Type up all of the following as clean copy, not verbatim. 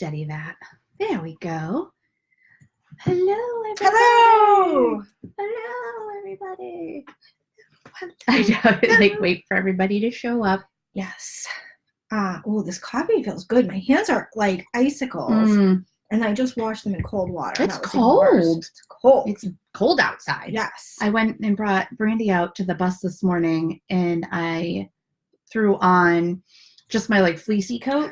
steady that. There we go. Hello, everybody. Hello. Hello, everybody. I know, like, wait for everybody to show up. Yes. Oh, this coffee feels good. My hands are like icicles. And I just washed them in cold water. It's cold. It's cold. It's cold outside. Yes. I went and brought Brandy out to the bus this morning, and I threw on just my like fleecy coat.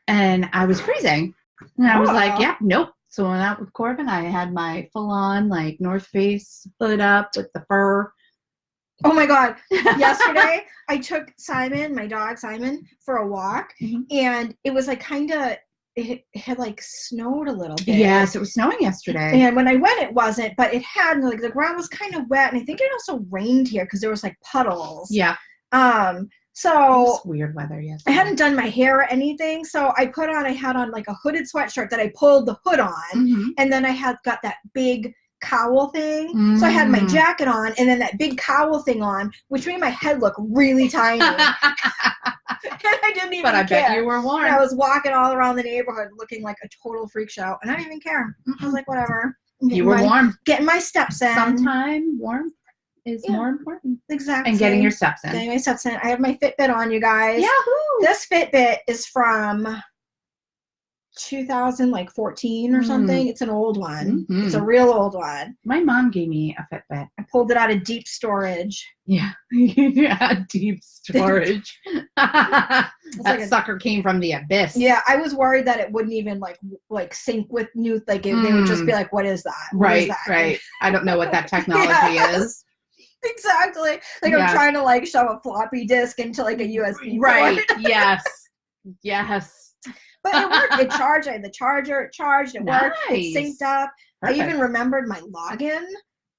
And I was freezing. And I was like, yeah, nope. So I went out with Corbin. I had my full-on like North Face hood up with the fur. Oh my God. Yesterday, I took Simon, my dog Simon, for a walk. And it was like it had like snowed a little bit. Yes, it was snowing yesterday. And when I went, it wasn't, but it had, like, the ground was kind of wet. And I think it also rained here because there was like puddles. Yeah. So it was weird weather yesterday. I hadn't done my hair or anything. So I had on like a hooded sweatshirt that I pulled the hood on. And then I had got that big cowl thing. So I had my jacket on and then that big cowl thing on, which made my head look really tiny. And I didn't even care. But I bet you were warm. And I was walking all around the neighborhood looking like a total freak show. And I didn't even care. I was like, whatever. You were warm. Getting my steps in. Sometime warm is more important. Exactly. And getting your steps in. Getting my steps in. I have my Fitbit on, you guys. Yahoo! This Fitbit is from 2014 or something. It's an old one. It's a real old one. My mom gave me a Fitbit. I pulled it out of deep storage. Yeah. Yeah, deep storage. That sucker came from the abyss. Yeah, I was worried that it wouldn't even like sync with new, like they would just be like, what is that? Right. I don't know what that technology is. Exactly. Like I'm trying to like shove a floppy disk into like a USB port. Yes. But it worked. It charged. I had the charger. It charged. It worked. It synced up. Perfect. I even remembered my login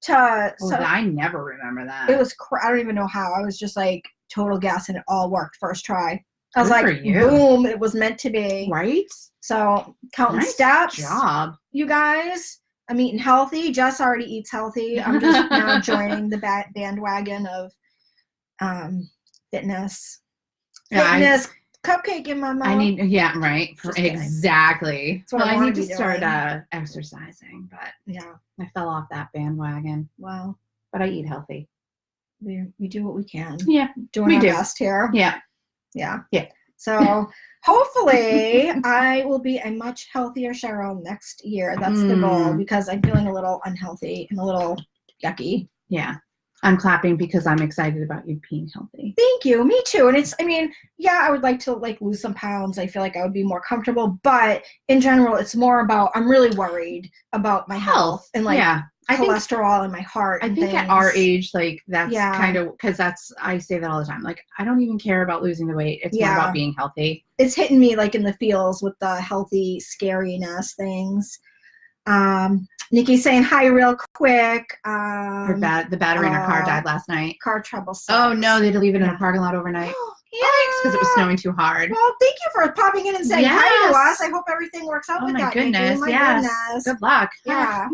to. I never remember that. It was. I don't even know how. I was just like total guess, and it all worked first try. I was like, boom! It was meant to be. Right. So counting steps. Nice job, you guys. I'm eating healthy. Jess already eats healthy. I'm just now joining the bandwagon of fitness. Fitness. Cupcake in my mouth. I need, exactly. I need to start exercising, but I fell off that bandwagon. Wow. But I eat healthy. We do what we can. Yeah. Doing our best here. Yeah. So hopefully I will be a much healthier Cheryl next year. That's the goal, because I'm feeling a little unhealthy and a little yucky. Yeah. I'm clapping because I'm excited about you being healthy. Thank you. Me too. And I would like to like lose some pounds. I feel like I would be more comfortable, but in general, it's more about, I'm really worried about my health and like cholesterol in my heart. I think at our age, like that's kind of, because I say that all the time. Like, I don't even care about losing the weight. It's more about being healthy. It's hitting me like in the feels with the healthy scariness things. Nikki's saying hi real quick. The battery in her car died last night. Car trouble sucks. Oh no, they had to leave it in a parking lot overnight. Yikes, because it was snowing too hard. Well, thank you for popping in and saying hi to us. I hope everything works out with that. Goodness. Nikki. My goodness. Good luck. Yeah.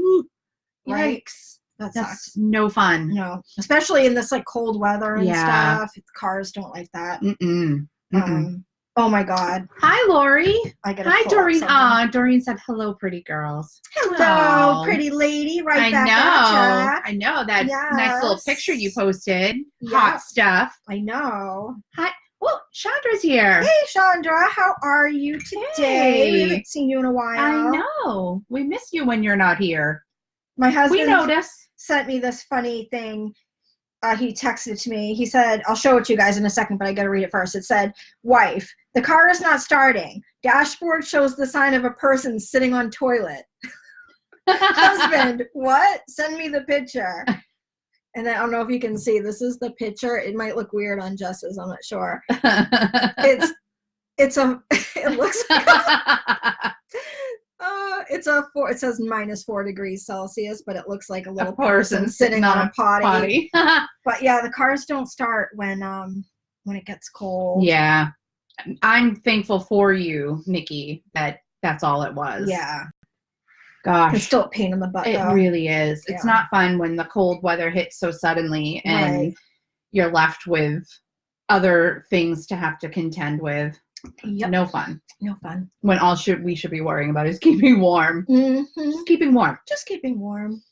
Yikes. That That's sucks. no fun. No, especially in this like cold weather and stuff. Cars don't like that. Oh my God. Hi, Lori. Hi, Doreen. Doreen said, hello, pretty girls. Hello, pretty lady. Right back at ya. I know. That nice little picture you posted. Hot stuff. I know. Hi. Well, Chandra's here. Hey, Chandra. How are you today? We haven't seen you in a while. I know. We miss you when you're not here. My husband sent me this funny thing. He texted it to me. He said, I'll show it to you guys in a second, but I got to read it first. It said, wife, the car is not starting. Dashboard shows the sign of a person sitting on toilet. Husband, what? Send me the picture. And I don't know if you can see. This is the picture. It might look weird on Jess's. I'm not sure. It looks it says -4 degrees Celsius, but it looks like a little person sitting on a potty. But yeah, the cars don't start when it gets cold. Yeah. I'm thankful for you, Nikki, that's all it was. Yeah. Gosh. It's still a pain in the butt, though. It really is. Yeah. It's not fun when the cold weather hits so suddenly and you're left with other things to have to contend with. Yep. No fun. No fun. When all we should be worrying about is keeping warm. Mm-hmm. Just keeping warm. Just keeping warm.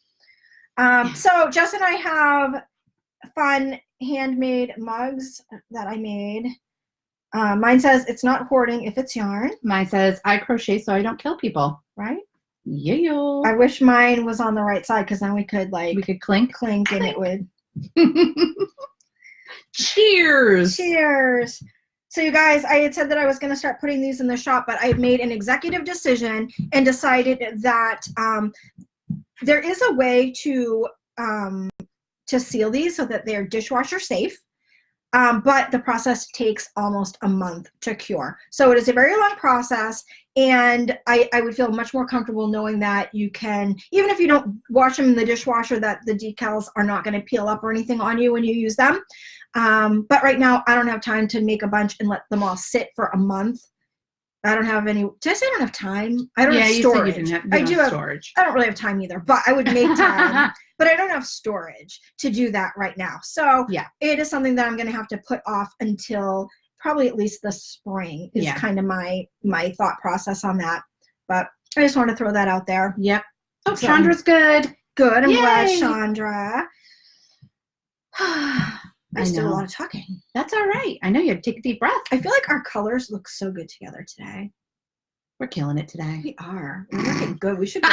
So Jess and I have fun handmade mugs that I made. Mine says it's not hoarding if it's yarn. Mine says I crochet so I don't kill people. Right? Yeah. I wish mine was on the right side because then we could clink and it would. Cheers. Cheers. So you guys, I had said that I was going to start putting these in the shop, but I've made an executive decision and decided that there is a way to seal these so that they're dishwasher safe. But the process takes almost a month to cure. So it is a very long process, and I would feel much more comfortable knowing that you can, even if you don't wash them in the dishwasher, that the decals are not going to peel up or anything on you when you use them. But right now, I don't have time to make a bunch and let them all sit for a month. I don't have any. Did I say I don't have time? I don't have storage. You didn't have storage. I don't really have time either, but I would make time. But I don't have storage to do that right now. So yeah, it is something that I'm going to have to put off until probably at least the spring is kind of my thought process on that. But I just want to throw that out there. Yep. Oh, so, Chandra's good. Good. I'm glad, Chandra. I just did a lot of talking. That's all right. I know you had to take a deep breath. I feel like our colors look so good together today. We're killing it today. We are. We're looking good. We should go.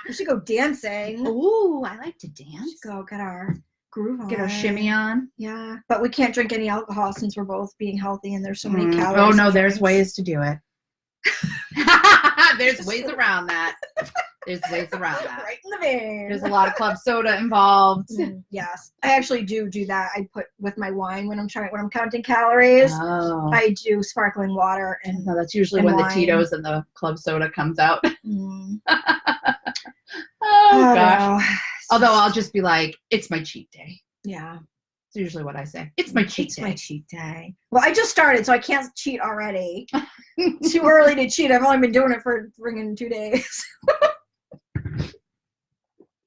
We should go dancing. Ooh, I like to dance. Go get our groove on. Get our shimmy on. Yeah, but we can't drink any alcohol since we're both being healthy, and there's so many calories. Oh no, there's ways to do it. There's ways around that. There's ways around that. Right in the vein. There's a lot of club soda involved. Yes, I actually do that. I put with my wine when I'm counting calories. Oh. I do sparkling water, and that's usually when wine. The Tito's and the club soda comes out. Oh gosh. No. Although I'll just be like, it's my cheat day. Yeah. It's usually what I say. It's my cheat day. It's my cheat day. Well, I just started, so I can't cheat already. Too early to cheat. I've only been doing it for friggin' 2 days.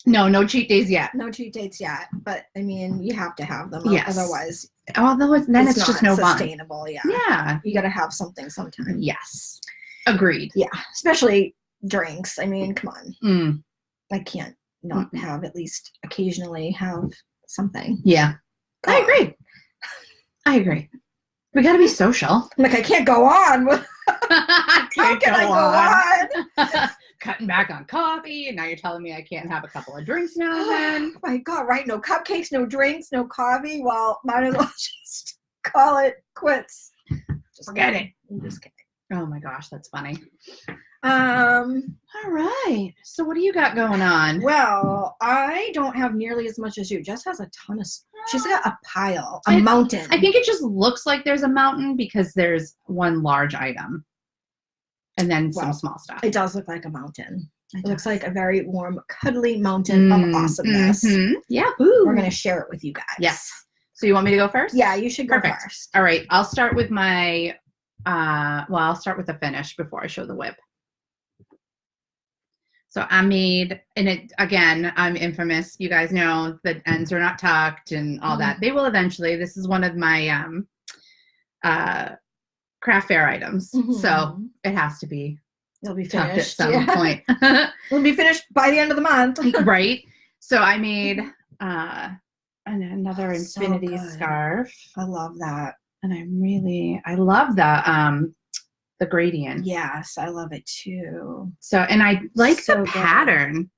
No cheat days yet. No cheat dates yet. But I mean, you have to have them. Yes. Otherwise, then it's just no fun. Sustainable. Yeah. Yeah. You got to have something sometime. Yes. Agreed. Yeah. Especially drinks. I mean, come on. Mm. I can't not have at least occasionally have something. Yeah. I agree. We got to be social. Like, I can't go on. How can I go on? Cutting back on coffee, and now you're telling me I can't have a couple of drinks now and then. Oh my God, right? No cupcakes, no drinks, no coffee. Well, might as well just call it quits. Forget it. I'm just kidding. Oh my gosh, that's funny. All right. So what do you got going on? Well, I don't have nearly as much as you. Jess has a ton of. She's got a pile, a mountain. I think it just looks like there's a mountain because there's one large item, and then some small stuff. It does look like a mountain. It looks like a very warm, cuddly mountain of awesomeness. Mm-hmm. Yeah. Ooh. We're gonna share it with you guys. Yes. So you want me to go first? Yeah, you should go first. All right. I'll start with my. I'll start with the finish before I show the whip. So I made, and it again, I'm infamous. You guys know the ends are not tucked and all that. They will eventually. This is one of my craft fair items, so it has to be. It'll be tucked finished at some point. It'll be finished by the end of the month, right? So I made another infinity scarf. I love that, and I love the gradient. Yes, I love it too. So, and I like the pattern.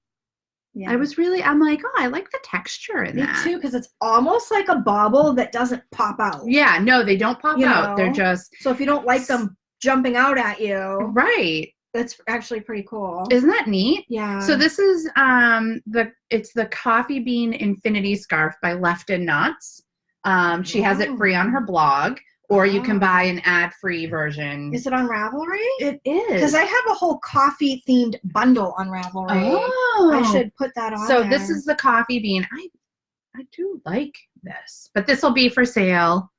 Yeah. I'm like, oh, I like the texture in that. Me too, because it's almost like a bauble that doesn't pop out. Yeah, no, they don't pop out. They're just. So if you don't like them jumping out at you. Right. That's actually pretty cool. Isn't that neat? Yeah. So this is it's the Coffee Bean Infinity Scarf by Left and Knots. She has it free on her blog. Or you can buy an ad-free version. Is it on Ravelry? It is. Because I have a whole coffee-themed bundle on Ravelry. Oh. I should put that on So there. this is the Coffee Bean. I do like this. But this will be for sale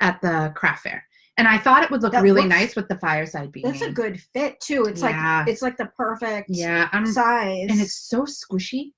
at the craft fair. And I thought it would look really nice with the fireside bean. That's a good fit, too. It's like the perfect size. And it's so squishy.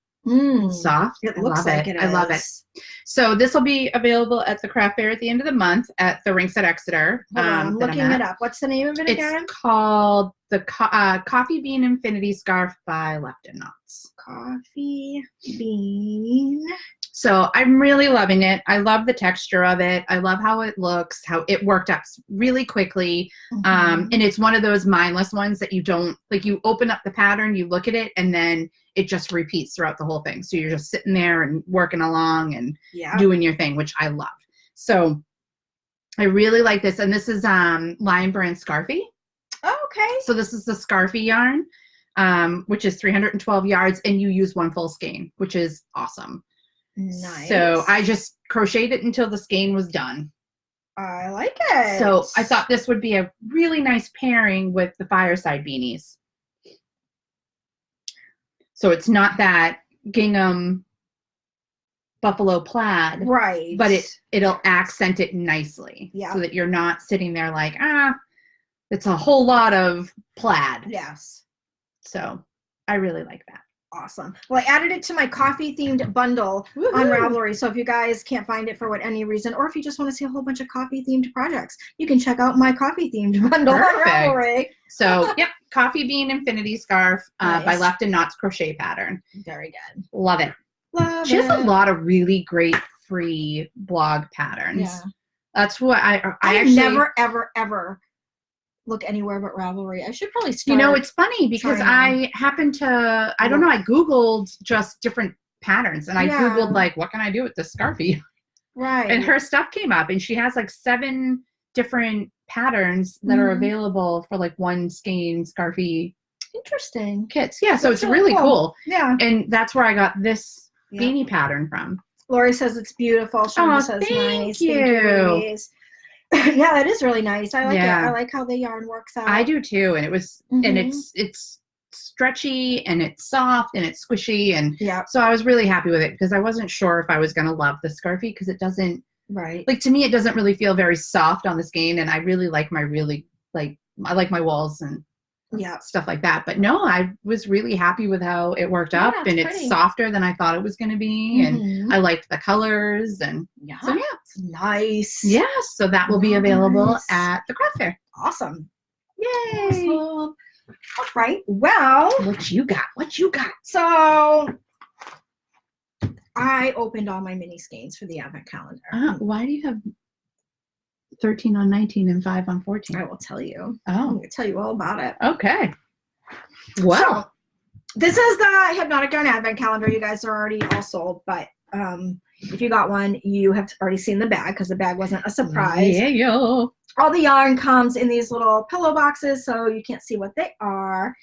Soft. It I looks love like it. it I love it. is. So this will be available at the craft fair at the end of the month at the Rinks at Exeter. Hold on, I'm looking it up. What's the name of it again? It's called the Coffee Bean Infinity Scarf by Left and Knots. Coffee Bean. So I'm really loving it. I love the texture of it. I love how it looks, how it worked up really quickly. And it's one of those mindless ones that you don't, like you open up the pattern, you look at it, and then it just repeats throughout the whole thing. So you're just sitting there and working along and doing your thing, which I love. So I really like this. And this is Lion Brand Scarfie. Oh, okay. So this is the Scarfie yarn, which is 312 yards, and you use one full skein, which is awesome. Nice. So I just crocheted it until the skein was done. I like it. So I thought this would be a really nice pairing with the fireside beanies. So it's not that gingham buffalo plaid, right? But it'll accent it nicely, so that you're not sitting there like, it's a whole lot of plaid. Yes. So I really like that. Awesome. Well, I added it to my coffee themed bundle on Ravelry. So if you guys can't find it for any reason, or if you just want to see a whole bunch of coffee themed projects, you can check out my coffee themed bundle on Ravelry. So yep, Coffee Bean Infinity Scarf by Left and Knots crochet pattern. Very good. Love it. She has a lot of really great free blog patterns. Yeah. That's what I actually never ever look anywhere but Ravelry. I should probably start. It's funny because I happened to, I don't know, I Googled just different patterns and I Googled like, what can I do with this scarfie? Right. And her stuff came up and she has like 7 different patterns that are available for like one skein scarfie. Interesting. Kits. Yeah. So it's really cool. Yeah. And that's where I got this beanie pattern from. Lori says it's beautiful. Shonda says thank nice. You. Thank you. Yeah, it is really nice. I like it. I like how the yarn works out. I do too. And it was, and it's stretchy and it's soft and it's squishy. And so I was really happy with it because I wasn't sure if I was going to love the scarfie because it doesn't, like to me, it doesn't really feel very soft on the skein. And I really like my I like my walls and stuff like that. But no, I was really happy with how it worked up and it's softer than I thought it was going to be. And I liked the colors and so it's nice. Yes. So that will be available at the craft fair. Awesome. Yay. Awesome. All right. Well, what you got? So I opened all my mini skeins for the advent calendar. Why do you have 13 on 19 and 5 on 14? I will tell you. I'm going to tell you all about it. Okay. Well, so, this is the Hypnotic Yarn Advent Calendar. You guys are already all sold, but if you got one, you have already seen the bag because the bag wasn't a surprise. Yeah. All the yarn comes in these little pillow boxes, so you can't see what they are.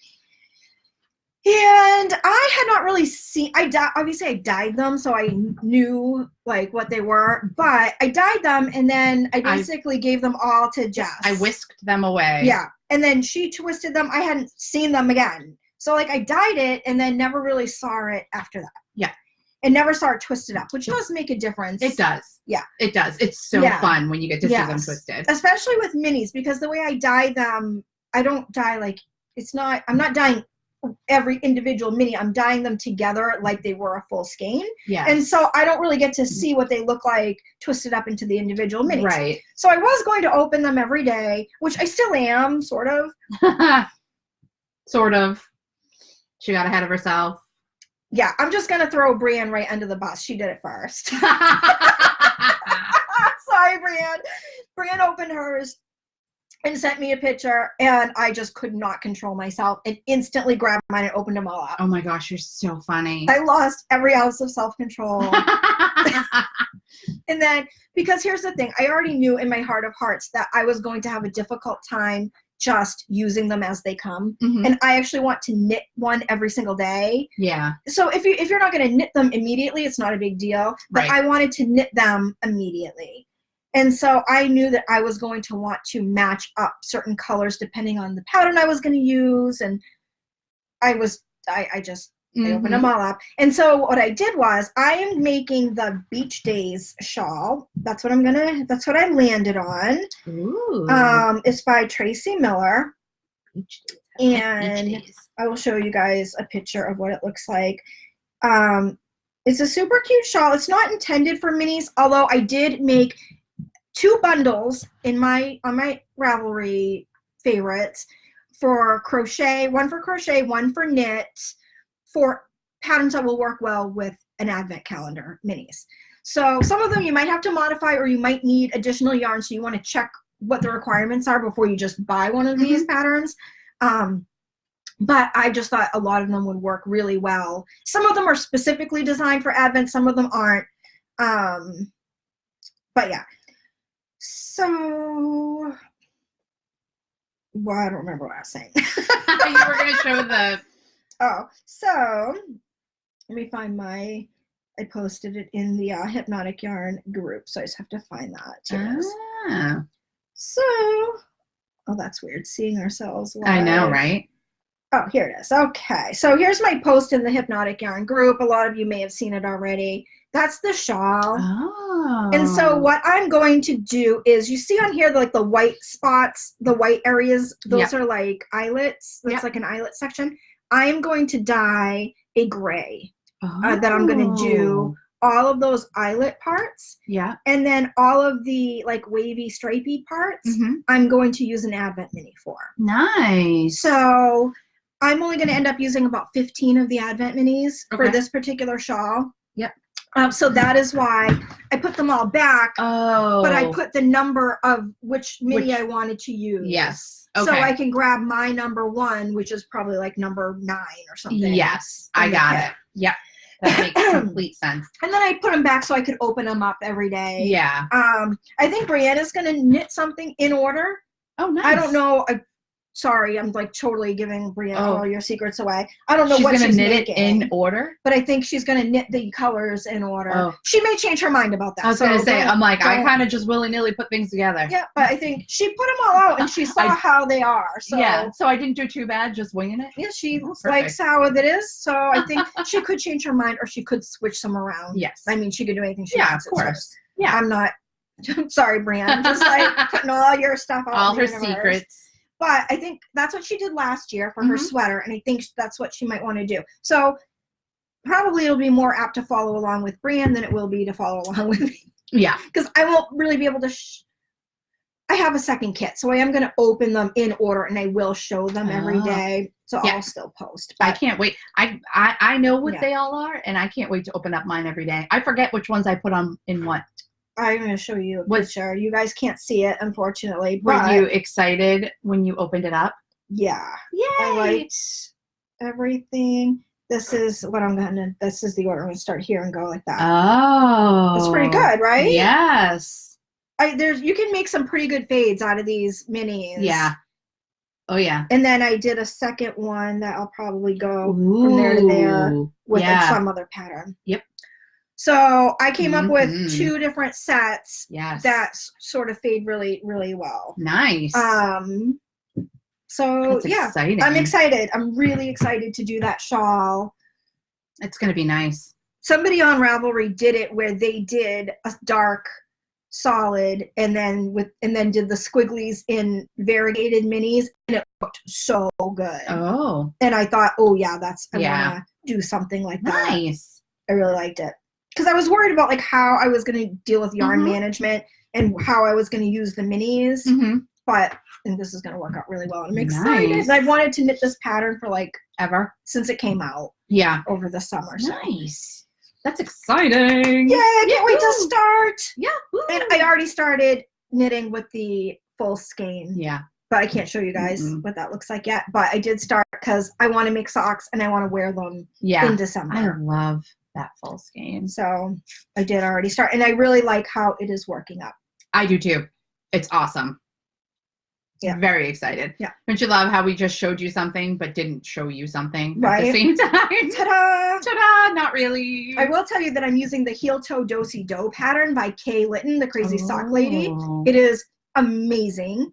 And I had not really seen, obviously I dyed them, so I knew like what they were, but I dyed them and then I basically gave them all to Jess. I whisked them away. Yeah. And then she twisted them. I hadn't seen them again. So like I dyed it and then never really saw it after that. Yeah. And never saw it twisted up, which does make a difference. It does. Yeah. It does. It's so fun when you get to see them twisted. Especially with minis, because the way I dye them, I don't dye like, I'm not dyeing every individual mini. I'm dyeing them together like they were a full skein. Yeah. And so I don't really get to see what they look like twisted up into the individual minis. Right. So I was going to open them every day, which I still am, sort of. Sort of. She got ahead of herself. Yeah, I'm just going to throw Brienne right under the bus. She did it first. Sorry, Brienne. Brienne opened hers and sent me a picture, and I just could not control myself and instantly grabbed mine and opened them all up. Oh my gosh, you're so funny. I lost every ounce of self-control. And then, because here's the thing, I already knew in my heart of hearts that I was going to have a difficult time just using them as they come. And I actually want to knit one every single day. Yeah. So if you're not going to knit them immediately, it's not a big deal. But I wanted to knit them immediately. And so I knew that I was going to want to match up certain colors depending on the pattern I was going to use. And I opened them all up. And so what I did was I am making the Beach Days shawl. That's what I landed on. Ooh. It's by Tracy Miller. Beach Days. And I will show you guys a picture of what it looks like. It's a super cute shawl. It's not intended for minis, although I did make 2 bundles on my Ravelry favorites for crochet, one for knit, for patterns that will work well with an advent calendar minis. So some of them you might have to modify, or you might need additional yarn, so you want to check what the requirements are before you just buy one of these patterns. But I just thought a lot of them would work really well. Some of them are specifically designed for advent, some of them aren't. But yeah. So, well, I don't remember what I was saying. You were going to show the... Oh, so let me find I posted it in the Hypnotic Yarn group, so I just have to find that. Ah. So, oh, that's weird, seeing ourselves live. I know, right? Oh, here it is. Okay, so here's my post in the Hypnotic Yarn group. A lot of you may have seen it already. That's the shawl. Oh. And so what I'm going to do is, you see on here, like the white spots, the white areas, those are like eyelets. That's like an eyelet section. I am going to dye a gray that I'm going to do all of those eyelet parts. Yeah. And then all of the like wavy, stripey parts, I'm going to use an advent mini for. Nice. So I'm only going to end up using about 15 of the advent minis for this particular shawl. Yep. So that is why I put them all back. Oh. But I put the number of which mini I wanted to use. Yes. Okay. So I can grab my number 1, which is probably like number 9 or something. Yes. I got it. Yep. That makes complete sense. And then I put them back so I could open them up every day. Yeah. I think Brianna's going to knit something in order. Oh, nice. I don't know. Sorry, I'm like totally giving Brianna all your secrets away. I don't know what she's gonna knit making, it in order, but I think she's gonna knit the colors in order. Oh. She may change her mind about that. I was gonna say, I'm like, I kind of just willy-nilly put things together. Yeah, but I think she put them all out and she saw how they are. So yeah, so I didn't do too bad, just winging it. Yeah, she likes how it is. So I think she could change her mind, or she could switch some around. Yes, I mean, she could do anything she wants. Of course. Yeah, I'm not. I'm sorry, Brianna. I'm just like putting all your stuff out. All her secrets. But I think that's what she did last year for her sweater, and I think that's what she might want to do. So probably it'll be more apt to follow along with Brianne than it will be to follow along with me. Yeah. Because I won't really be able to I have a second kit, so I am going to open them in order, and I will show them every day. So I'll still post. But I can't wait. I know what they all are, and I can't wait to open up mine every day. I forget which ones I put on in what. I'm going to show you a picture. You guys can't see it, unfortunately. Were you excited when you opened it up? Yeah. Yay! I liked everything. This is what this is the order. I'm going to start here and go like that. Oh. That's pretty good, right? Yes. You can make some pretty good fades out of these minis. Yeah. Oh, yeah. And then I did a second one that I'll probably go from there to there with like some other pattern. Yep. So I came up with 2 different sets that sort of fade really, really well. Nice. So that's exciting. I'm excited. I'm really excited to do that shawl. It's going to be nice. Somebody on Ravelry did it where they did a dark solid and then did the squigglies in variegated minis, and it looked so good. Oh. And I thought, I want to do something like that. Nice. I really liked it. Because I was worried about like how I was going to deal with yarn management and how I was going to use the minis. But I think this is going to work out really well. I'm excited. Nice. And I've wanted to knit this pattern for like ever since it came out. Yeah. Over the summer. So. Nice. That's exciting. Yeah, I can't wait to start. Yeah. Woo. And I already started knitting with the full skein. Yeah. But I can't show you guys what that looks like yet. But I did start because I want to make socks and I want to wear them in December. I love that full skein. So I did already start, and I really like how it is working up. I do too. It's awesome. Yeah. Very excited. Yeah. Don't you love how we just showed you something but didn't show you something at the same time? Ta-da! Ta-da! Not really. I will tell you that I'm using the Heel Toe Dosey Dough pattern by Kay Litton, the Crazy Sock Lady. It is amazing.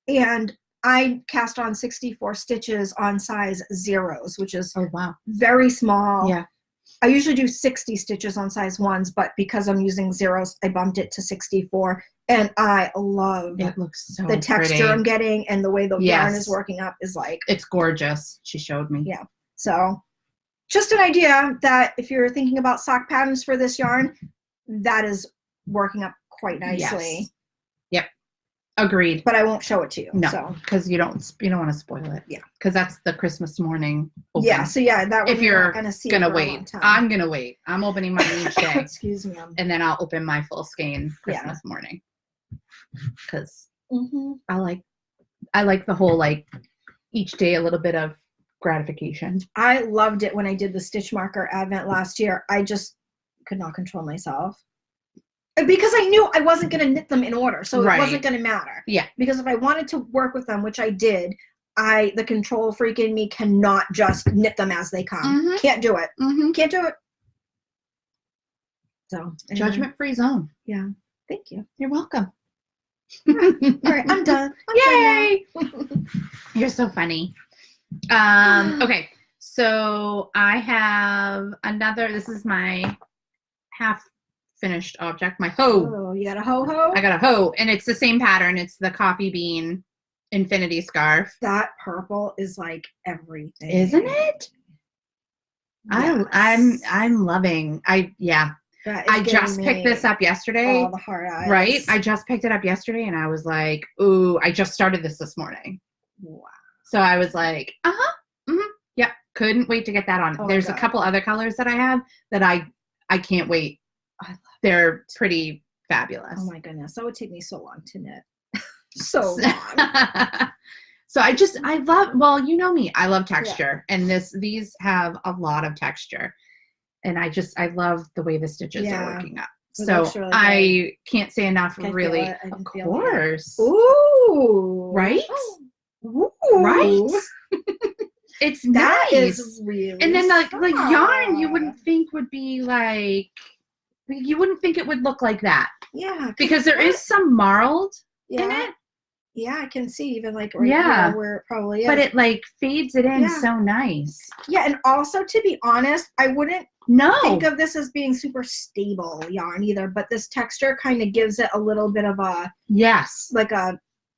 And I cast on 64 stitches on size 0s, which is very small. Yeah. I usually do 60 stitches on size 1s, but because I'm using 0s, I bumped it to 64. And I love it. Looks so the texture pretty. I'm getting, and the way the yarn is working up is like... It's gorgeous. She showed me. Yeah. So just an idea that if you're thinking about sock patterns for this yarn, that is working up quite nicely. Yes. Yep. Agreed. But I won't show it to you. No, because you don't want to spoil it. Yeah. Because that's the Christmas morning open. Yeah, so yeah, that if you're going to gonna wait. I'm going to wait. I'm opening mine each day. Excuse me. And then I'll open my full skein Christmas morning. Because I like the whole, like, each day a little bit of gratification. I loved it when I did the stitch marker advent last year. I just could not control myself. Because I knew I wasn't going to knit them in order, so it wasn't going to matter. Yeah. Because if I wanted to work with them, which I did, the control freak in me cannot just knit them as they come. Can't do it. Can't do it. So anyway. Judgment-free zone. Yeah. Thank you. You're welcome. All right, I'm done. Yay! You're so funny. Okay, so I have another. This is my half finished object, my hoe. Oh, you got a ho-ho? I got a hoe, and it's the same pattern. It's the coffee bean infinity scarf. That purple is like everything, isn't it? Yes. I'm loving. I just picked this up yesterday. All the hard eyes. Right? I just picked it up yesterday, and I was like, ooh, I just started this morning. Wow. So I was like, yep, couldn't wait to get that on. There's a couple other colors that I have that I can't wait. They're pretty fabulous. Oh my goodness. That would take me so long to knit. So long. So I love, well, you know me, I love texture. Yeah. And these have a lot of texture. And I love the way the stitches are working up. So really I can't say enough, really. Of course. Ooh. Right? Ooh. Right? It's that nice. Is really and then the yarn you wouldn't think would be like, you wouldn't think it would look like that. Yeah. Because there is some marled in it. Yeah, I can see even like right here where it probably is. But it like fades it in so nice. Yeah, and also to be honest, I wouldn't think of this as being super stable yarn either, but this texture kind of gives it a little bit of a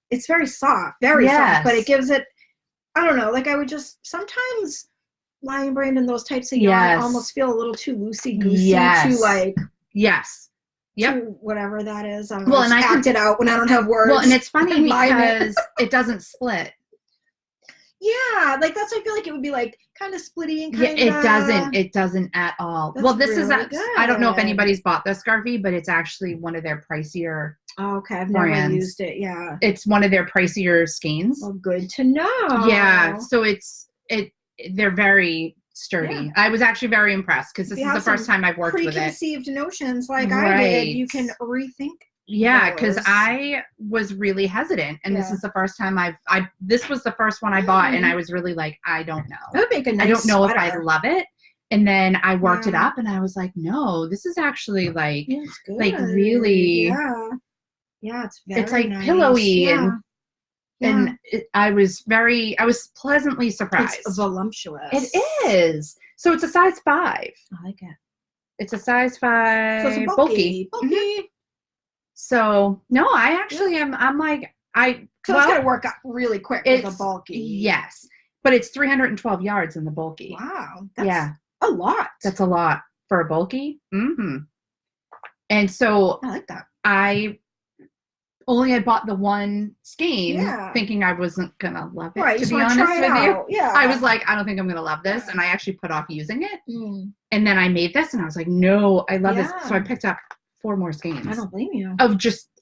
it's very soft, soft, but it gives it, I don't know, like I would just sometimes Lion Brand and those types of yarn almost feel a little too loosey-goosey, too like Yep. Whatever that is. I don't know. And I act it out when I don't have words. Well, and it's funny because it doesn't split. Yeah, like that's. I feel like it would be like kind of splitting. It doesn't. It doesn't at all. Well, this is. I don't know if anybody's bought this Scarfie, but it's actually one of their pricier. Oh, okay, I've never used it. Yeah, it's one of their pricier skeins. Well, good to know. Yeah, so they're very sturdy. Yeah. I was actually very impressed because this is the first time I've worked with it. Preconceived notions like I did, you can rethink. Yeah, because I was really hesitant, and this is the first time this was the first one I bought, and I was really like, I don't know. That would make a nice I don't know sweater. if I love it. And then I worked it up, and I was like, no, this is actually like, like really, yeah, it's like nice. Pillowy and I was pleasantly surprised. It's voluptuous. It is. So it's a size 5. I like it. It's a size 5. So it's bulky. So no, I actually am. I'm like it's gonna work out really quick with the bulky. Yes, but it's 312 yards in the bulky. Wow. That's a lot. That's a lot for a bulky. And so I like that. I only had bought the one skein thinking I wasn't gonna love it. Right, to be honest with you. Yeah. I was like, I don't think I'm gonna love this, and I actually put off using it. And then I made this, and I was like, no, I love this. So I picked up 4 more skeins. I don't blame you.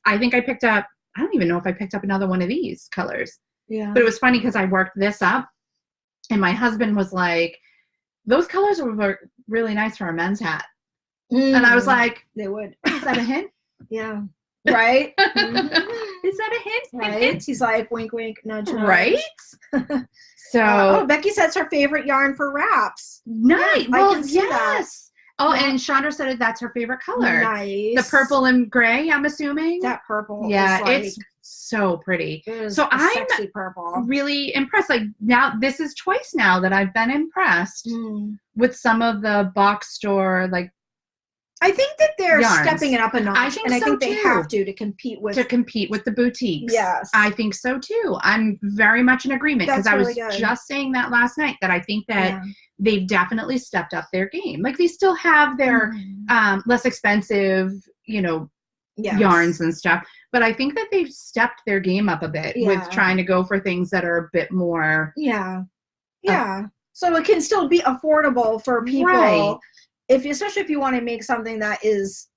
I think I picked up. I don't even know if I picked up another one of these colors. Yeah. But it was funny because I worked this up, and my husband was like, "Those colors were really nice for a men's hat," and I was like, "They would." Is that a hint? Yeah. Right? Is that a hint? Right? Hint? He's like, wink, wink, nudge, nudge. Right? So Becky says her favorite yarn for wraps. Nice. Yeah, I can see that. Oh, and Chandra said that's her favorite color. Nice. The purple and gray, I'm assuming. That purple. Yeah, is it's so pretty. So I'm sexy purple. Really impressed. Like now, this is twice now that I've been impressed with some of the box store, like I think that they're yarns. stepping it up a notch. I think and I so, think they too. have to compete with the boutiques. Yes. I think so too. I'm very much in agreement because I was just saying that last night that I think that they've definitely stepped up their game. Like they still have their less expensive, yarns and stuff, but I think that they've stepped their game up a bit with trying to go for things that are a bit more. So it can still be affordable for people. Right. Especially if you want to make something that is,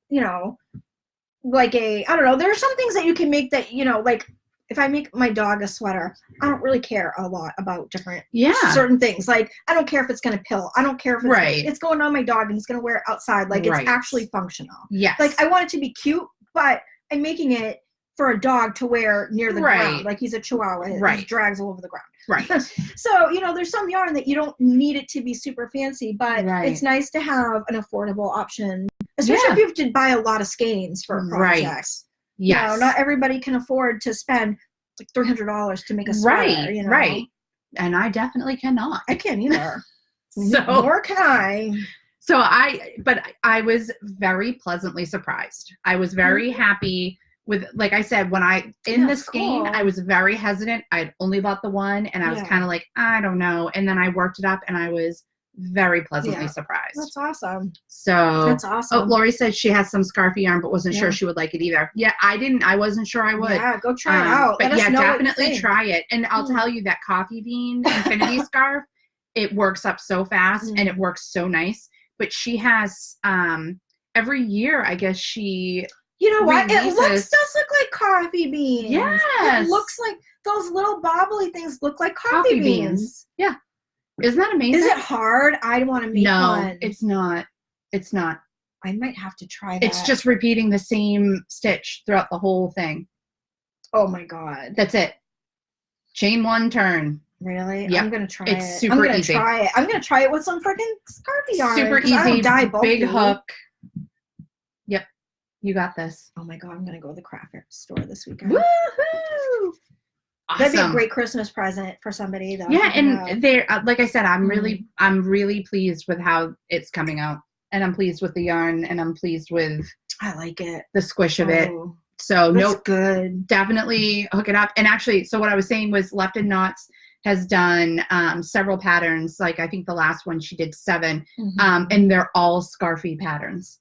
like I don't know, there are some things that you can make that, like if I make my dog a sweater, I don't really care a lot about certain things. Like, I don't care if it's going to pill. I don't care if it's going on my dog and he's going to wear it outside. Like, it's actually functional. Yes. Like, I want it to be cute, but I'm making it for a dog to wear near the ground. Like, he's a chihuahua. He drags all over the ground. Right. So, there's some yarn that you don't need it to be super fancy, but it's nice to have an affordable option, especially if you have to buy a lot of skeins for a project. Right. Yes. Not everybody can afford to spend like $300 to make a sweater. Right. And I definitely cannot. I can't either. So nor can I. So I was very pleasantly surprised. I was very happy with, like I said, when the skein, I was very hesitant. I'd only bought the one and I was kind of like, I don't know. And then I worked it up and I was very pleasantly surprised. That's awesome. So that's awesome. Oh, Lori said she has some scarfy yarn, but wasn't sure she would like it either. Yeah, I wasn't sure I would. Yeah, go try it out. But definitely try it. And I'll tell you that Coffee Bean Infinity scarf, it works up so fast and it works so nice. But she has every year, I guess she. You know what? It does look like coffee beans. Yes. It looks like those little bobbly things look like coffee beans. Yeah. Isn't that amazing? Is it hard? I want to make one. No, it's not. It's not. I might have to try that. It's just repeating the same stitch throughout the whole thing. Oh my God. That's it. Chain one, turn. Really? Yep. I'm going to try it. It's super easy. I'm going to try it with some freaking scarfy yarn. Super easy. I don't die bulky. Big hook. Yep. You got this. Oh my God. I'm going to go to the craft store this weekend. Woohoo! Awesome. That'd be a great Christmas present for somebody though. Yeah, and they're like I said, I'm really pleased with how it's coming out, and I'm pleased with the yarn, and I'm pleased with. I like it. The squish of it. So good. Definitely hook it up. And actually, so what I was saying was Left in Knots has done several patterns. Like I think the last one she did 7, and they're all scarfy patterns.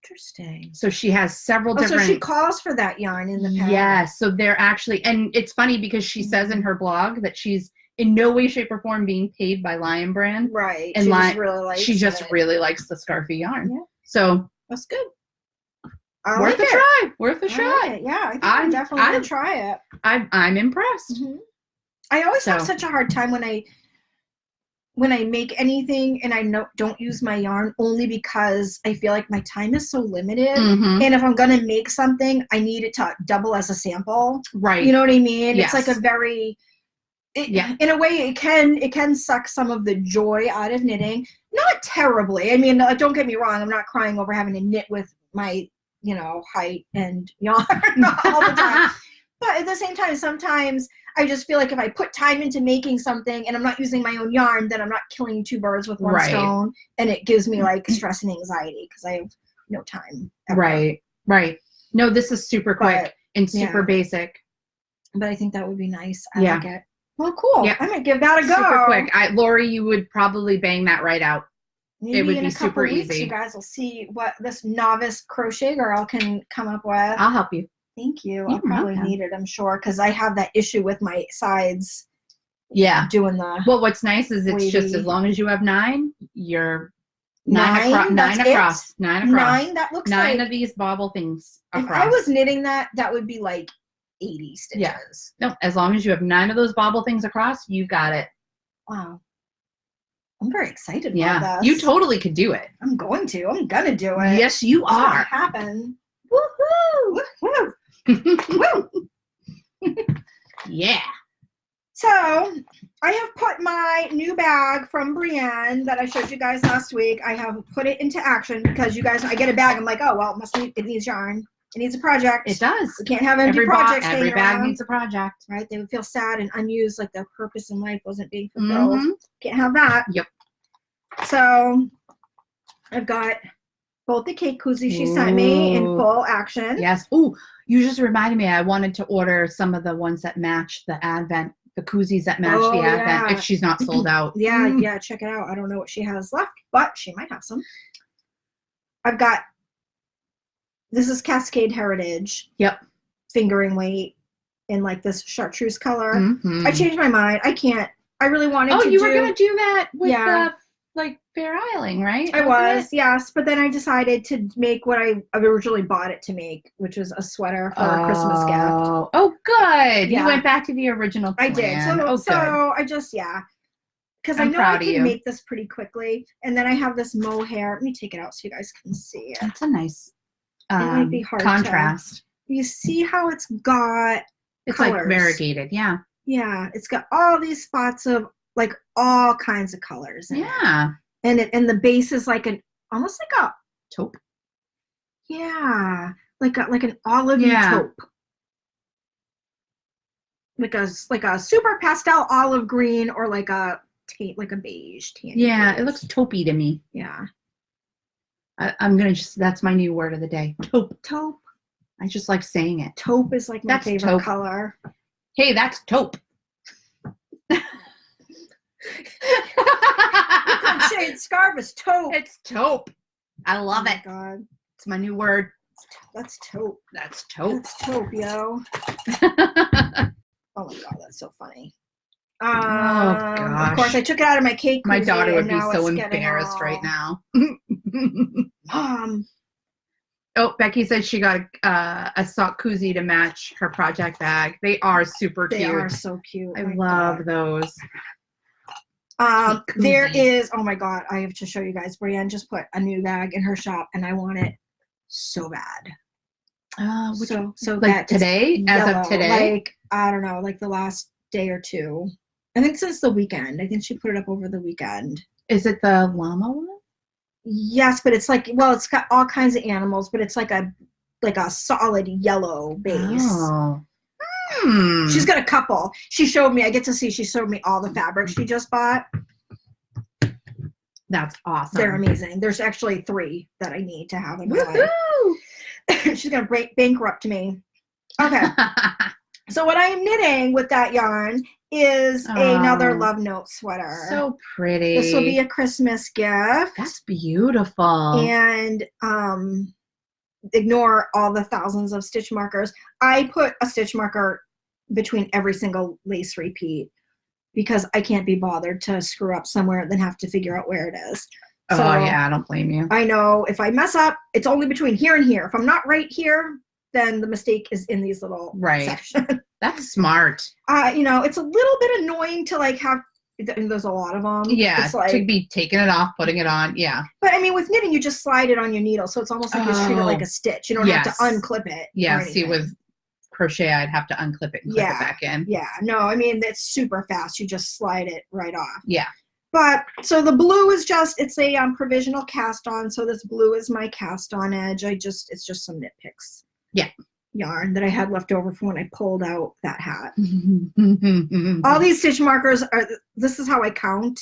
Interesting. So she has several different. So she calls for that yarn in the pattern. Yes. So they're actually, and it's funny because she says in her blog that she's in no way, shape, or form being paid by Lion Brand. Right. And she just really likes the scarfy yarn. Yeah. So that's good. Worth a try. Worth a try. Like yeah, I think I'm definitely gonna try it. I'm impressed. I always have such a hard time when I make anything and I don't use my yarn, only because I feel like my time is so limited. And if I'm going to make something, I need it to double as a sample. Right. You know what I mean? Yes. It's like in a way it can suck some of the joy out of knitting. Not terribly. I mean, don't get me wrong. I'm not crying over having to knit with my, height and yarn all the time. But at the same time, sometimes I just feel like if I put time into making something and I'm not using my own yarn, then I'm not killing 2 birds with one stone. And it gives me like stress and anxiety because I have no time. Ever. Right. No, this is super quick and super basic. But I think that would be nice. I like it. Well, cool. Yeah. I might give that a go. Super quick. Lori, you would probably bang that right out. Maybe it would in be a couple super weeks, easy. You guys will see what this novice crochet girl can come up with. I'll help you. Thank you. I'll probably need it, I'm sure, because I have that issue with my sides. Yeah. Doing the. Well, what's nice is it's just as long as you have 9, you're 9 across. 9 across. 9. That looks 9 like of these bobble things across. If I was knitting that would be like 80 stitches. Yeah. No, as long as you have 9 of those bobble things across, you got it. Wow. I'm very excited about this. You totally could do it. I'm going to. I'm gonna do it. Yes, you it's are. Gonna happen. Woohoo! Woo! Woo! Yeah. So I have put my new bag from Brienne that I showed you guys last week. I have put it into action because you guys. I get a bag. I'm like, oh well, it needs yarn. It needs a project. It does. We can't have empty projects. Every bag needs a project. Right? They would feel sad and unused, like their purpose in life wasn't being fulfilled. Can't have that. Yep. So I've got both the cake koozies she sent me in full action. Yes. Oh, you just reminded me. I wanted to order some of the ones that match the Advent, the koozies that match the Advent. If she's not sold out. Yeah, check it out. I don't know what she has left, but she might have some. I've got. This is Cascade Heritage. Yep. Fingering weight in like this chartreuse color. Mm-hmm. I changed my mind. I can't. I really wanted to. Oh, you were gonna do that with the like Fair Isling, right? I was, yes, but then I decided to make what I originally bought it to make, which was a sweater for a Christmas gift. Oh, good. Yeah. You went back to the original plan. I did. So I just because I know I can make this pretty quickly, and then I have this mohair. Let me take it out so you guys can see it. That's a nice it might be hard contrast. You see how it's got it's colors. Like variegated, yeah. Yeah, it's got all these spots of like all kinds of colors. Yeah. And the base is like almost like a taupe. Yeah, like an olivey taupe. Like a super pastel olive green or like a beige tan. Yeah, beige. It looks taupey to me. Yeah. I'm gonna that's my new word of the day. Taupe. Taupe. I just like saying it. Taupe is like my favorite color. Hey, that's taupe. Shade scarf is taupe. It's taupe. I love it. God. It's my new word. That's taupe. That's taupe. That's taupe, yo. Oh my God, that's so funny. Oh gosh. Of course, I took it out of my cake. My daughter would be so embarrassed right now. Oh, Becky said she got a sock koozie to match her project bag. They are super cute. They are so cute. I love those. There is, oh my God, I have to show you guys. Brienne just put a new bag in her shop and I want it so bad. So like today? As of today? Like, I don't know, like the last day or two. I think since the weekend. I think she put it up over the weekend. Is it the llama one? Yes, but it's like, well, it's got all kinds of animals, but it's like a solid yellow base. Oh. She's got a couple. She showed me. She showed me all the fabrics she just bought. That's awesome. They're amazing. There's actually 3 that I need to have in my life. She's gonna bankrupt me. Okay. So what I am knitting with that yarn is another Love Note sweater. So pretty. This will be a Christmas gift. That's beautiful. And ignore all the thousands of stitch markers. I put a stitch marker between every single lace repeat because I can't be bothered to screw up somewhere and then have to figure out where it is. Oh, yeah, I don't blame you. I know if I mess up, it's only between here and here. If I'm not right here, then the mistake is in these little sections. That's smart. It's a little bit annoying to like have, there's a lot of them. Yeah, it's like, to be taking it off, putting it on, yeah. But I mean, with knitting, you just slide it on your needle, so it's almost like you treat it like a stitch. You don't have to unclip it. Yeah, see, with crochet, I'd have to unclip it and clip it back in. Yeah, no, I mean, it's super fast. You just slide it right off. Yeah. But, so the blue is it's a provisional cast on, so this blue is my cast on edge. It's just some Knit Picks. Yeah. Yarn that I had left over from when I pulled out that hat. All these stitch markers this is how I count.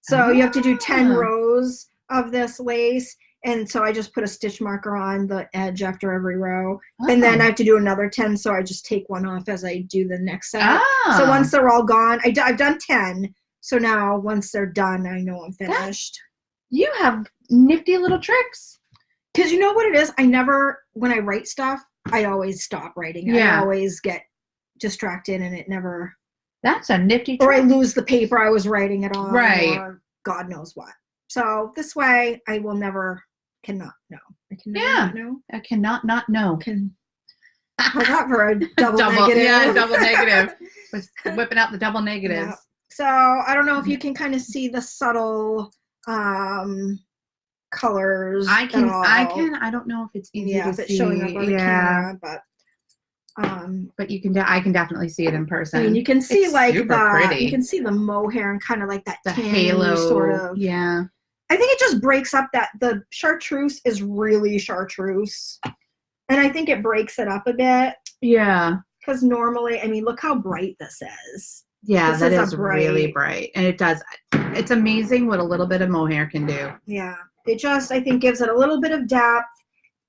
So you have to do 10 rows of this lace. And so I just put a stitch marker on the edge after every row. And then I have to do another 10. So I just take one off as I do the next set. So once they're all gone, I've done 10. So now once they're done, I know I'm finished. You have nifty little tricks. Because you know what it is? When I write stuff, I always stop writing. Yeah. I always get distracted and it never. That's a nifty trick. Or I lose the paper I was writing it on. Right. Or God knows what. So this way I will cannot know. I cannot not know. I cannot not know. How's that for a double negative? Yeah, double negative. Was whipping out the double negatives. Yeah. So I don't know if you can kind of see the subtle colors. I can. I don't know if it's easy to see. It's showing up on the camera, but you can. I can definitely see it in person. I mean, you can see it's pretty. You can see the mohair and kind of like that the halo sort of. Yeah. I think it just breaks up that the chartreuse is really chartreuse, and I think it breaks it up a bit. Yeah. Because normally, I mean, look how bright this is. Yeah, that is really bright. And it does. It's amazing what a little bit of mohair can do. Yeah. It just, I think, gives it a little bit of depth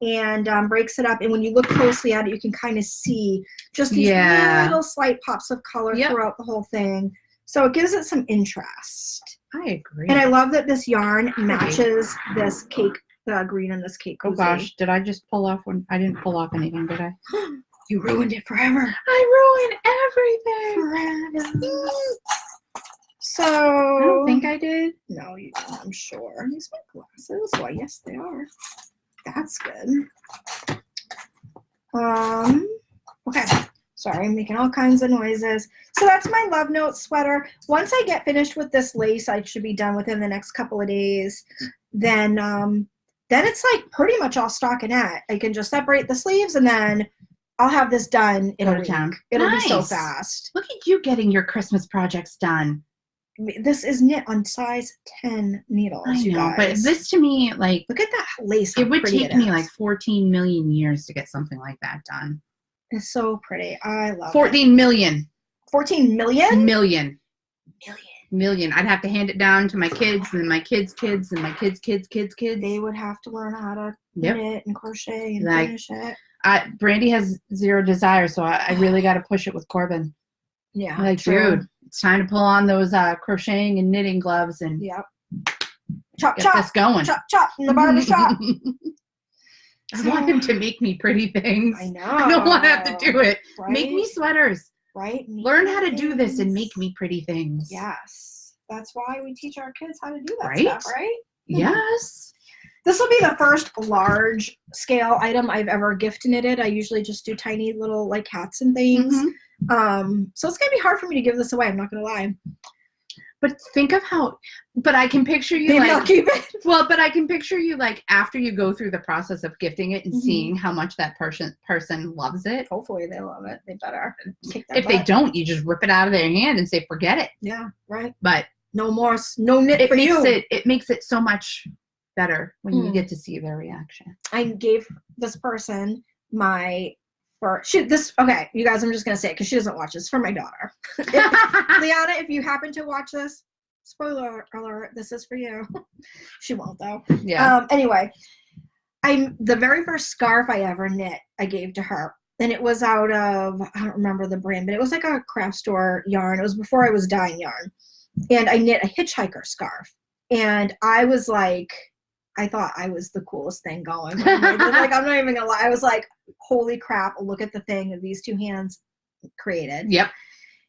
and breaks it up. And when you look closely at it, you can kind of see just these little slight pops of color throughout the whole thing. So it gives it some interest. I agree. And I love that this yarn matches this cake, the green in this cake. Oh gosh, did I just pull off one? I didn't pull off anything, did I? You ruined it forever. I ruined everything. Forever. So I don't think I did. No, you didn't, I'm sure. Are these my glasses? Why, yes, they are. That's good. Okay. Sorry, I'm making all kinds of noises. So that's my Love Note sweater. Once I get finished with this lace, I should be done within the next couple of days. Then it's like pretty much all stockinette. I can just separate the sleeves and then I'll have this done in a week. It'll be so fast. Look at you getting your Christmas projects done. This is knit on size 10 needles, I know, you guys. but this to me, like, look at that lace. It would take me like 14 million years to get something like that done. It's so pretty. I love it. 14 million. 14 million? Million. I'd have to hand it down to my kids and my kids' kids and my kids' kids' kids' kids. They would have to learn how to knit and crochet and finish it. Brandy has zero desire, so I really got to push it with Corbin. Yeah. I'm like, dude, it's time to pull on those crocheting and knitting gloves and chop, get this going. Chop, chop in the barbershop. I want him to make me pretty things. I know. I don't want to have to do it. Right? Make me sweaters. Right? Learn how to do this and make me pretty things. Yes. That's why we teach our kids how to do that stuff, right? Yes. This will be the first large scale item I've ever gift knitted. I usually just do tiny little like hats and things. So it's gonna be hard for me to give this away. I'm not gonna lie. But think of how. But I can picture you. Maybe I'll keep it. Well, but I can picture you like after you go through the process of gifting it and seeing how much that person loves it. Hopefully they love it. They better. If they don't, you just rip it out of their hand and say, "Forget it." Yeah. Right. But no more. No knit for you. It makes it so much better when you get to see their reaction. I gave this person my. Okay, you guys, I'm just going to say it because she doesn't watch this. For my daughter. Liana, if you happen to watch this, spoiler alert, this is for you. She won't, though. Yeah. Anyway, the very first scarf I ever knit, I gave to her. And it was out of, I don't remember the brand, but it was like a craft store yarn. It was before I was dyeing yarn. And I knit a hitchhiker scarf. And I was like, I thought I was the coolest thing going. Like, I'm not even gonna lie. I was like, holy crap, look at the thing that these two hands created. Yep.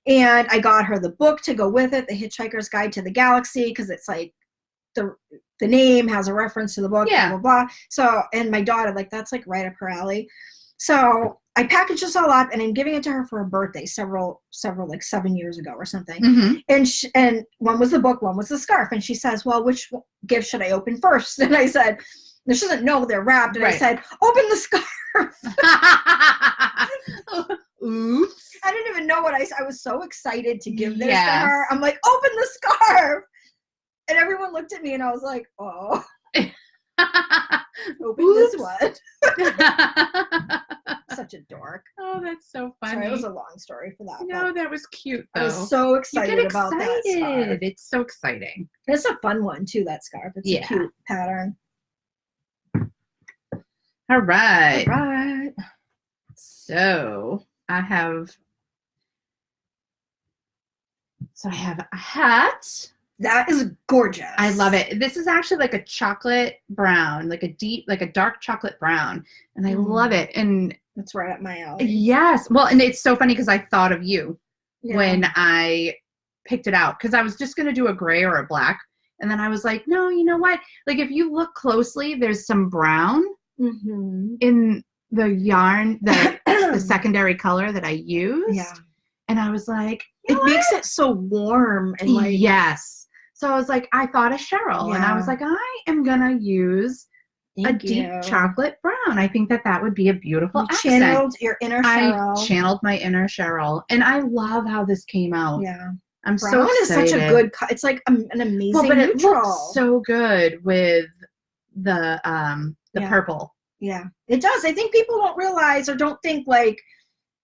And I got her the book to go with it, The Hitchhiker's Guide to the Galaxy, because it's like the name has a reference to the book, blah, blah, blah. So, and my daughter, like, that's like right up her alley. So I packaged this all up and I'm giving it to her for her birthday several like 7 years ago or something. And one was the book, one was the scarf. And she says, well, which gift should I open first? And I said, she doesn't know they're wrapped. And I said, open the scarf. Oops. I didn't even know what I was so excited to give this to her. I'm like, open the scarf. And everyone looked at me and I was like, oh. Open this one. Such a dork. Oh, that's so funny. Sorry, it was a long story for that. No, that was cute though. I was so excited about that scarf. It's so exciting. It's a fun one too, that scarf. It's a cute pattern. All right. All right. So I have a hat. That is gorgeous. I love it. This is actually like a chocolate brown, like a dark chocolate brown. And I love it. And it's right up my alley. Yes. Well, and it's so funny because I thought of you when I picked it out. Because I was just going to do a gray or a black. And then I was like, no, you know what? Like if you look closely, there's some brown in the yarn, the secondary color that I used. Yeah. And I was like, it makes it so warm and like. Yes. So I was like, I thought of Cheryl, and I was like, I am gonna use a deep chocolate brown. I think that would be a beautiful accent. Channeled your inner Cheryl. I channeled my inner Cheryl, and I love how this came out. Yeah, I'm brown so excited. Is such a good. It's like an amazing but neutral. It looks so good with the purple. Yeah, it does. I think people don't realize or don't think like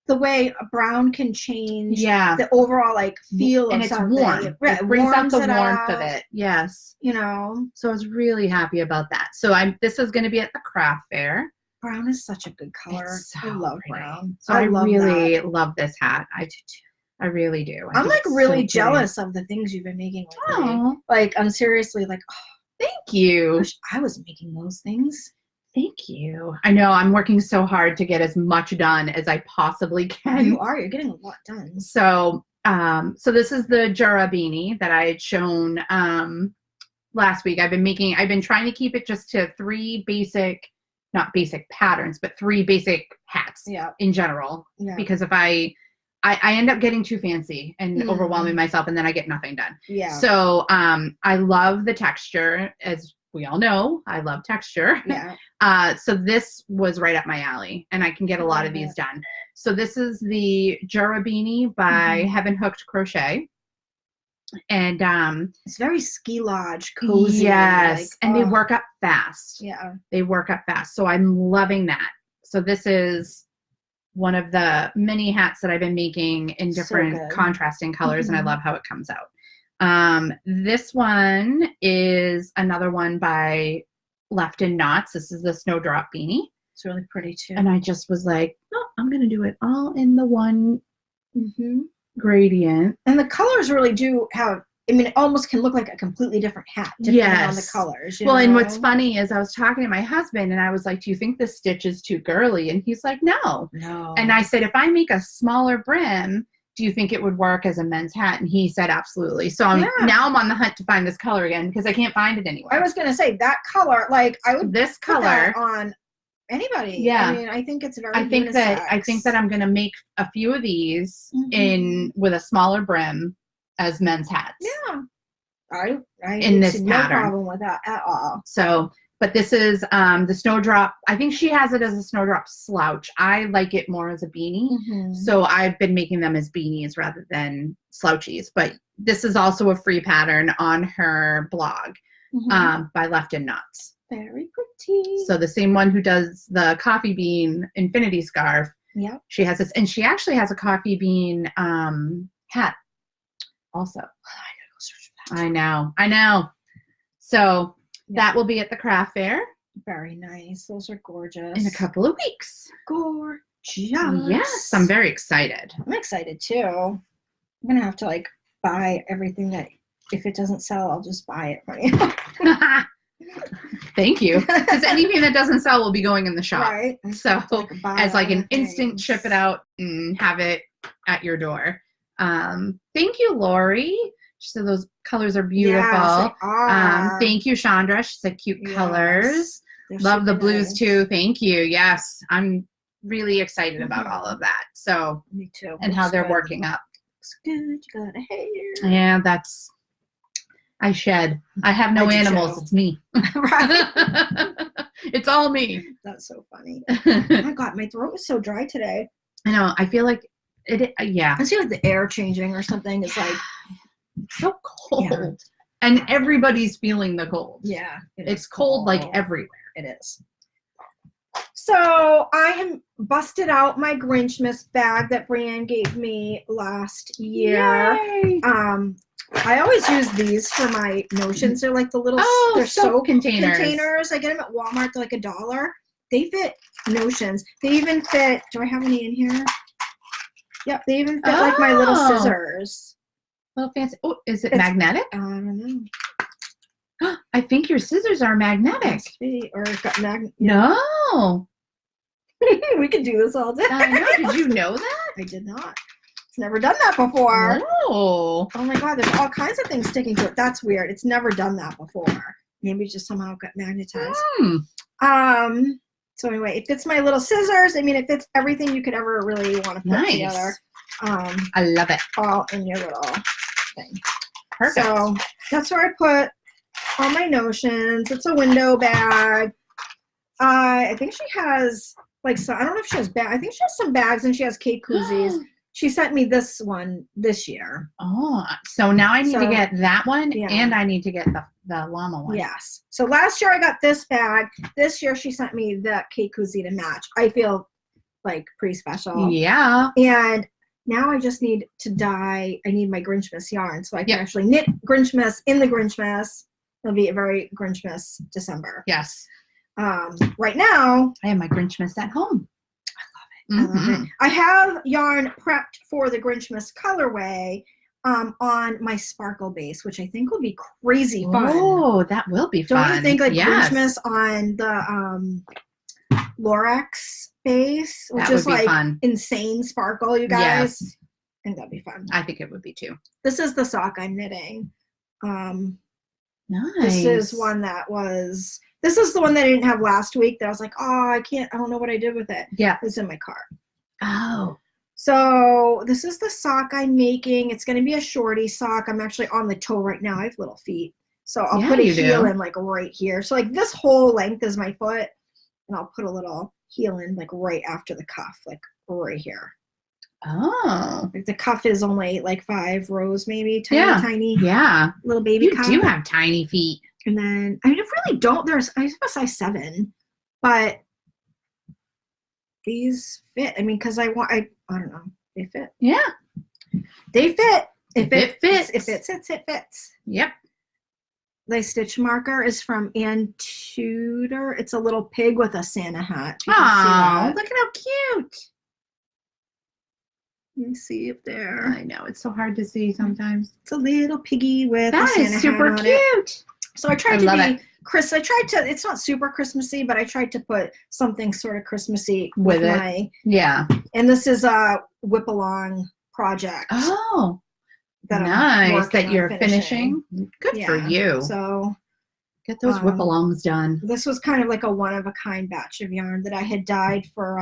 the way a brown can change Yeah. the overall like feel and of it's something. warm. It brings out the warmth of out, it. Yes. You know. So I was really happy about that. So this is going to be at the craft fair. Brown is such a good color. So I love pretty. brown. So I really love this hat. I do too. I really do. I'm like really jealous of the things you've been making lately. Like I'm seriously like, oh, thank you. I wish I was making those things. Thank you. I know I'm working so hard to get as much done as I possibly can. You are. You're getting a lot done. So, so this is the Jura beanie that I had shown last week. I've been trying to keep it just to not basic patterns, but 3 basic hats in general. Yeah. Because if I end up getting too fancy and overwhelming myself, and then I get nothing done. Yeah. So I love the texture, as we all know. I love texture. Yeah. So this was right up my alley, and I can get a lot of these done. So this is the Jura beanie by Heaven Hooked Crochet. And it's very ski lodge cozy. Yes. Like, and they work up fast. Yeah. They work up fast. So I'm loving that. So this is one of the many hats that I've been making in different contrasting colors, and I love how it comes out. This one is another one by Left in Knots. This is the Snowdrop beanie. It's really pretty too. And I just was like, oh, I'm going to do it all in the one gradient. And the colors really do have, I mean, it almost can look like a completely different hat depending on the colors. Well, and what's funny is I was talking to my husband, and I was like, do you think this stitch is too girly? And he's like, no. And I said, if I make a smaller brim, do you think it would work as a men's hat? And he said, absolutely. So now I'm on the hunt to find this color again, because I can't find it anywhere. I was going to say that color, like I would this color on anybody. Yeah. I mean, I think it's very I think that I'm going to make a few of these with a smaller brim as men's hats. Yeah. I in this no pattern. problem with that at all. So, but this is the Snowdrop. I think she has it as a Snowdrop slouch. I like it more as a beanie. So I've been making them as beanies rather than slouchies. But this is also a free pattern on her blog by Left in Knots. Very pretty. So the same one who does the coffee bean infinity scarf. Yeah. She has this, and she actually has a coffee bean hat also. I know. So that will be at the craft fair. Very nice. Those are gorgeous. In a couple of weeks. Gorgeous. Yes, I'm very excited. I'm excited too. I'm gonna have to like buy everything that if it doesn't sell, I'll just buy it for you. Thank you. Because anything that doesn't sell will be going in the shop. Right. So as like an instant ship it out and have it at your door. Thank you, Lori. She said those colors are beautiful. Yes, they are. Thank you, Chandra. She said cute colors. Love the blues too. Thank you. Yes, I'm really excited about all of that. So me too. And how they're working up. Looks good. You got a hair. Yeah, I shed. I have no animals. It's me. Right. It's all me. That's so funny. Oh my God, my throat is so dry today. I know. I feel like it. Yeah. I feel like the air changing or something. It's like it's so cold, and everybody's feeling the cold. Yeah, it's cold like everywhere. It is. So I have busted out my Grinchmas bag that Brienne gave me last year. Yay. I always use these for my notions. They're like the little they're soap containers. I get them at Walmart. They're like $1. They fit notions. They even fit. Do I have any in here? Yep. They even fit like my little scissors. Little fancy. Oh, is it magnetic? I don't know. I think your scissors are magnetic. Or it's got magnet. No. We could do this all day. I know. Did you know that? I did not. It's never done that before. No. Oh my God, there's all kinds of things sticking to it. That's weird. It's never done that before. Maybe it just somehow got magnetized. So anyway, it fits my little scissors. I mean, it fits everything you could ever really want to put together. I love it. All in your little thing. Perfect. So that's where I put all my notions. It's a window bag. I think she has like some, I don't know if she has bags. I think she has some bags and she has cake koozies. She sent me this one this year. Oh, so now I need to get that one and I need to get the llama one. Yes. So last year I got this bag. This year she sent me the cake koozie to match. I feel like pretty special. Yeah. And now I just need to dye. I need my Grinchmas yarn so I can actually knit Grinchmas in the Grinchmas. It'll be a very Grinchmas December. Yes. Right now, I have my Grinchmas at home. I love it. I have yarn prepped for the Grinchmas colorway on my sparkle base, which I think will be crazy fun. Oh, that will be fun. Don't you think, like, Grinchmas on the Lorex base, which is like fun. Insane sparkle, you guys? Yes. I think that'd be fun. I think it would be too. This is the sock I'm knitting. Nice. This is the one that I didn't have last week that I was like, oh, I don't know what I did with it. Yeah. It's in my car. Oh. So this is the sock I'm making. It's going to be a shorty sock. I'm actually on the toe right now. I have little feet. So I'll put a heel in like right here. So like this whole length is my foot. And I'll put a little heel in like right after the cuff, like right here. Oh. Like the cuff is only like 5 rows maybe. Tiny. Yeah. Little baby cuff. You do have tiny feet. And then, I really don't. I have a size 7. But these fit. I mean, because I don't know. They fit. Yeah. They fit. If it fits. It fits. Yep. The stitch marker is from Ann Tudor. It's a little pig with a Santa hat. Oh, look at how cute. Let me see up there. I know. It's so hard to see sometimes. It's a little piggy with a Santa hat on it. That is super cute. So I tried to be it's not super Christmassy, but I tried to put something sort of Christmassy with it. And this is a whip along project. Oh, nice that you're finishing. Good for you. So get those whip alongs done. This was kind of like a one of a kind batch of yarn that I had dyed for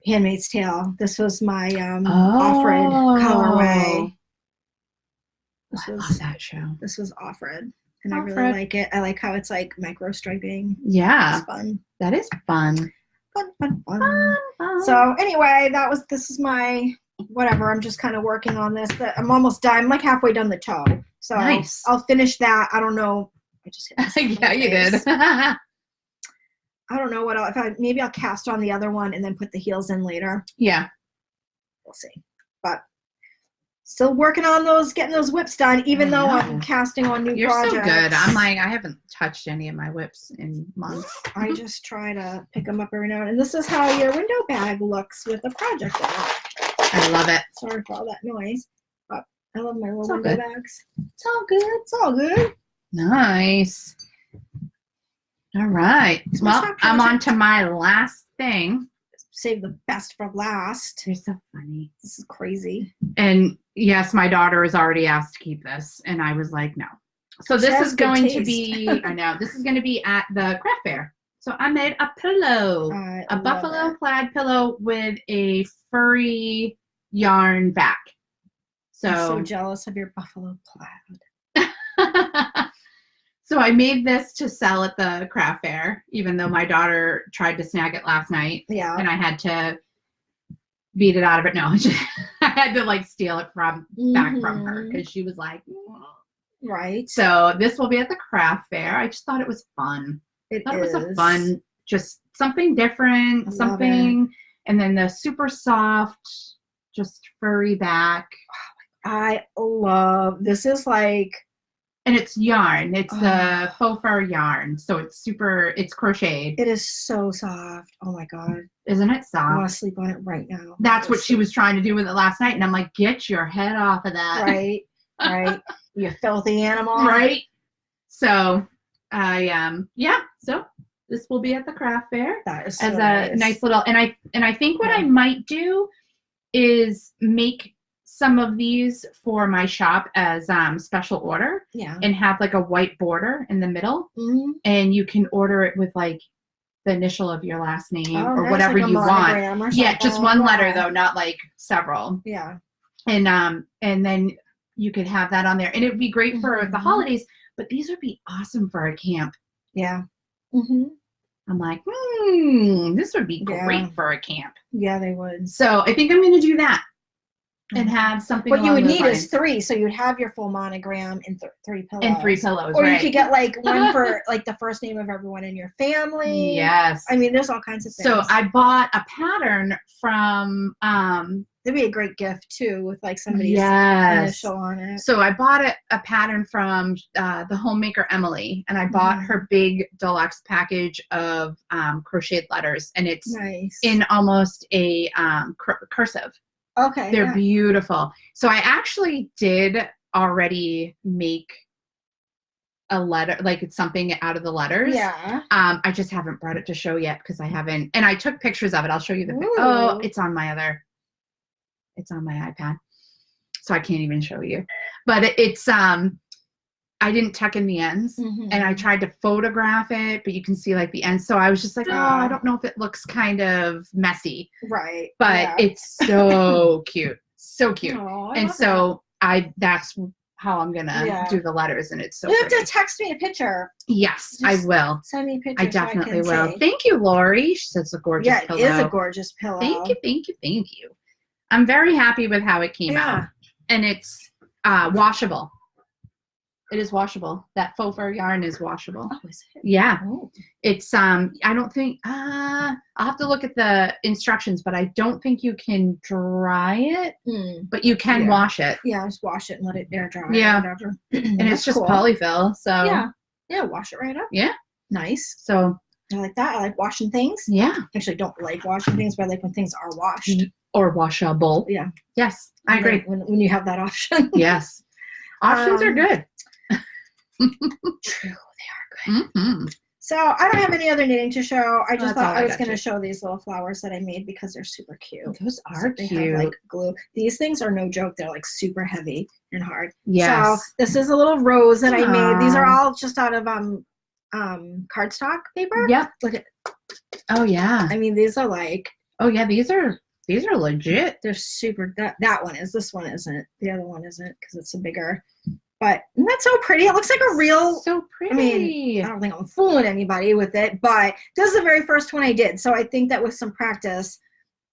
Handmaid's Tale. This was my Offred colorway. I love that show. This was Offred. And I really like it. I like how it's like micro striping. Yeah. It's fun. That is fun. Fun. So anyway, this is my whatever. I'm just kind of working on this. I'm almost done. I'm like halfway done the toe. So nice. I'll finish that. I don't know. I just hit yeah, you did. I don't know what else. Maybe I'll cast on the other one and then put the heels in later. Yeah. We'll see. But still working on getting those whips done, even though I'm casting on new projects. You're so good. I'm like, I haven't touched any of my whips in months. I just try to pick them up every now and then. And this is how your window bag looks with a project in it. I love it. Sorry for all that noise. But I love my little window bags. It's all good. It's all good. Nice. All right. Well, I'm on to my last thing. Save the best for last. You're so funny. This is crazy. And yes, my daughter has already asked to keep this, and I was like, no. So this is going to be, I know, this is going to be at the craft fair. So I made a pillow, a buffalo plaid pillow with a furry yarn back. So I'm so jealous of your buffalo plaid. So I made this to sell at the craft fair, even though my daughter tried to snag it last night. Yeah. And I had to beat it out of it. No, I had to like steal it back from her because she was like, right. So this will be at the craft fair. I just thought it was fun. It was a fun, just something different, and then the super soft, just furry back. I love, this is like, and it's yarn. It's the faux fur yarn. So it's crocheted. It is so soft. Oh my God. Isn't it soft? I want to sleep on it right now. That's what she was trying to do with it last night. And I'm like, get your head off of that. Right. You filthy animal. Right. So so this will be at the craft fair. That is so as a nice little, and I think what I might do is make some of these for my shop as special order. Yeah. And have like a white border in the middle. Mm-hmm. And you can order it with like the initial of your last name or nice, whatever like you want. Yeah, just one letter though, not like several. Yeah. And then you could have that on there. And it would be great for the holidays, but these would be awesome for a camp. Yeah. Mm-hmm. I'm like, this would be great for a camp. Yeah, they would. So I think I'm going to do that. and have something. What you would need lines. is 3, so you'd have your full monogram in 3 pillows. And 3 pillows, or right. you could get like one for like the first name of everyone in your family. Yes. I mean, there's all kinds of things. So I bought a pattern from. That'd be a great gift too, with like somebody's initial on it. So I bought a pattern from the homemaker Emily, and I bought her big deluxe package of crocheted letters, and it's in almost a cursive. Okay. They're beautiful. So I actually did already make a letter, like it's something out of the letters. Yeah. I just haven't brought it to show yet because I haven't, and I took pictures of it. I'll show you the. Oh, it's on my iPad, so I can't even show you. But it's I didn't tuck in the ends, and I tried to photograph it, but you can see like the ends. So I was just like, oh, I don't know if it looks kind of messy. Right. But it's so cute. So cute. Oh, and so that's how I'm gonna do the letters, and it's so You have pretty. to text me a picture. Yes, Just I will. Send me a picture. I definitely so I can will. see. Thank you, Lori. She says it's a gorgeous pillow. Yeah, it is a gorgeous pillow. Thank you, thank you, thank you. I'm very happy with how it came out. And it's washable. It is washable. That faux fur yarn is washable. Oh, is it? Yeah. Oh. It's I don't think I'll have to look at the instructions, but I don't think you can dry it, but you can wash it. Yeah, just wash it and let it air dry. Yeah. Or whatever. And it's just polyfill, so yeah, wash it right up. Yeah. Nice. So I like that. I like washing things. Yeah. Actually, don't like washing things, but I like when things are washed. Or washable. Yeah. Yes, I agree. When you have that option. Yes. Options are good. True, they are good. So I don't have any other knitting to show. I just thought I was going to show these little flowers that I made because they're super cute. Those are cute. They have like glue. These things are no joke. They're like super heavy and hard. Yes. So this is a little rose that I made. These are all just out of cardstock paper. Yep. Look at. Oh yeah. I mean, these are like. Oh yeah, these are legit. They're super. That one is. This one isn't. The other one isn't because it's a bigger. But isn't that so pretty? It looks like a real. So pretty. I mean, I don't think I'm fooling anybody with it, but this is the very first one I did. So I think that with some practice,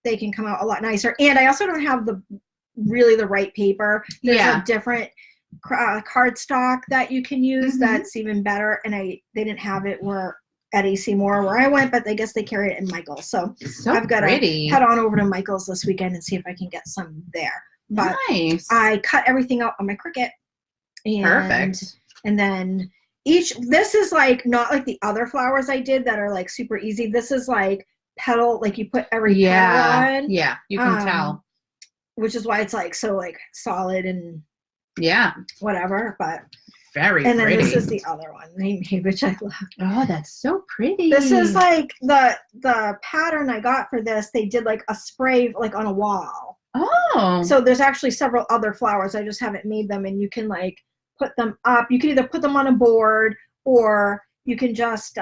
they can come out a lot nicer. And I also don't have the right paper. There's a different cardstock that you can use that's even better. And they didn't have it at AC Moore where I went, but I guess they carry it in Michael's. So I've got to head on over to Michael's this weekend and see if I can get some there. But nice. I cut everything out on my Cricut. And, perfect. And then this is like not like the other flowers I did that are like super easy. This is like petal, like you put every petal on. Yeah, you can tell. Which is why it's like so like solid and whatever. But very and then pretty. This is the other one they made, which I love. Oh, that's so pretty. This is like the pattern I got for this. They did like a spray like on a wall. Oh. So there's actually several other flowers. I just haven't made them, and you can like put them up. You can either put them on a board or you can just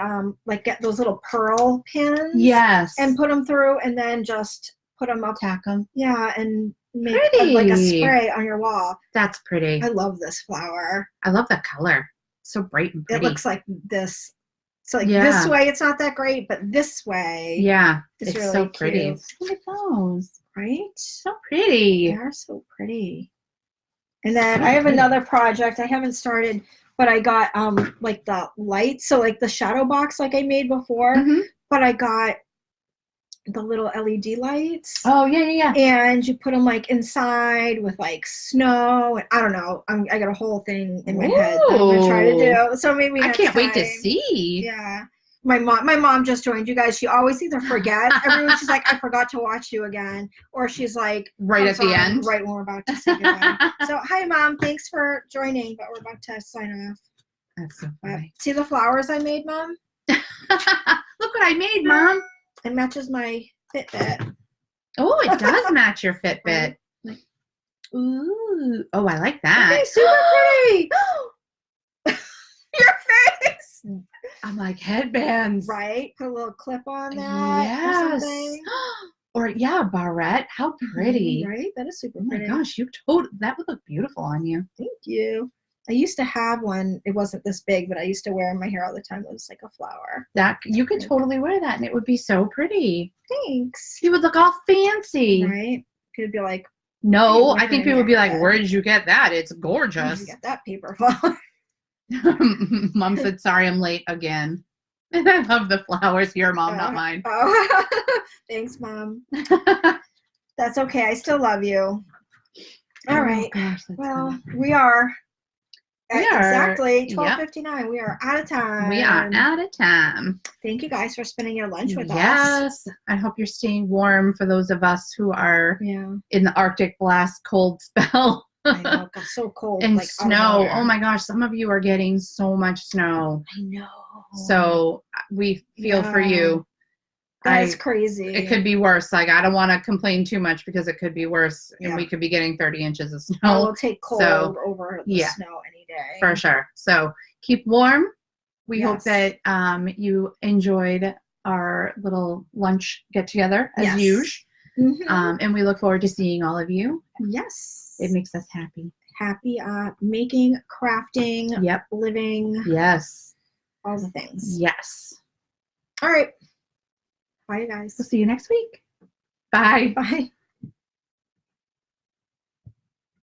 like get those little pearl pins. Yes. And put them through and then just put them up. Tack them. Yeah, and make like a spray on your wall. That's pretty. I love this flower. I love the color. So bright and pretty. It looks like this. So like this way it's not that great, but this way. Yeah. It's really so cute. pretty. Look at those. Right? So pretty. They are so pretty. And then I have another project I haven't started, but I got like the lights, so like the shadow box like I made before, but I got the little LED lights. Oh yeah. And you put them like inside with like snow, and I don't know. I got a whole thing in my head that I'm gonna try to do. So maybe I can't wait to see. Yeah. My mom just joined you guys. She always either forgets everyone. She's like, I forgot to watch you again, or she's like, right at the end, right when we're about to say goodbye. So hi, Mom. Thanks for joining, but we're about to sign off. That's so funny. See the flowers I made, Mom? Look what I made, Mom. It matches my Fitbit. Oh, it does match your Fitbit. Like, ooh. Oh, I like that. Okay, super pretty. Your face. I'm like headbands. Right? Put a little clip on that. Yes. Or barrette. How pretty. Right? That is super pretty. pretty. Oh my gosh, that would look beautiful on you. Thank you. I used to have one. It wasn't this big, but I used to wear in my hair all the time. It was like a flower. That you could totally wear that, and it would be so pretty. Thanks. You would look all fancy. Right? Could be like No, I think people would be like, where did you get that? It's Where did gorgeous. you get that paper flower? Mom said, sorry, I'm late again. I love the flowers. Your mom, not mine. Oh. Thanks, Mom. That's okay. I still love you. All right. Gosh, well, funny. we are exactly 12:59. Yep. We are out of time. We are out of time. Thank you guys for spending your lunch with us. Yes. I hope you're staying warm for those of us who are in the Arctic blast cold spell. I know. It got so cold. And like snow. Oh my gosh. Some of you are getting so much snow. I know. So we feel for you. That is crazy. It could be worse. Like, I don't want to complain too much because it could be worse, and we could be getting 30 inches of snow. I will take cold over the snow any day. For sure. So keep warm. We hope that you enjoyed our little lunch get together as usual. And we look forward to seeing all of you. Yes. It makes us happy. Happy making, crafting, living. Yes. All the things. Yes. All right. Bye, you guys. We'll see you next week. Bye. Bye.